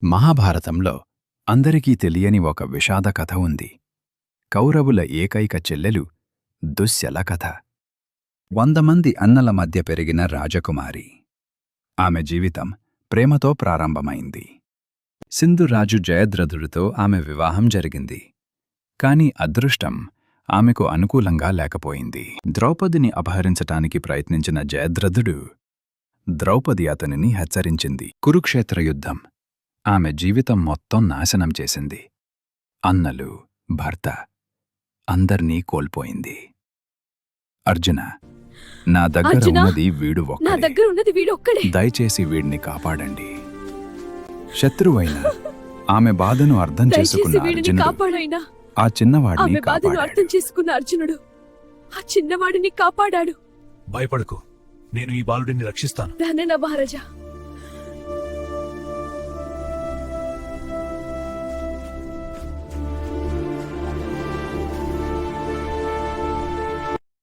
మహాభారతంలో అందరికీ తెలియని ఒక విషాద కథ ఉంది. కౌరవుల ఏకైక చెల్లెలు దుశ్శల కథ. 100 మంది అన్నల మధ్య పెరిగిన రాజకుమారి. ఆమె జీవితం ప్రేమతో ప్రారంభమైంది. సింధురాజు జయద్రథుడితో ఆమె వివాహం జరిగింది. కాని అదృష్టం ఆమెకు అనుకూలంగా లేకపోయింది. ద్రౌపదిని అపహరించటానికి ప్రయత్నించిన జయద్రథుడు ద్రౌపది అతనిని హెచ్చరించింది. కురుక్షేత్ర యుద్ధం ఆమె జీవితం మొత్తం నాశనం చేసింది. అన్నలు, భర్త అందర్నీ కోల్పోయింది. అర్జున, నా దగ్గర ఉన్నది వీడు ఒక్కడే. దయచేసి వీడిని కాపాడండి. శత్రువైన ఆమె బాధను అర్థం చేసుకున్న అర్జునుడు ఆ చిన్నవాడిని కాపాడాడు. భయపడకు, నేను ఈ బాలుడిని రక్షిస్తాను. ధన్యన మహారాజా.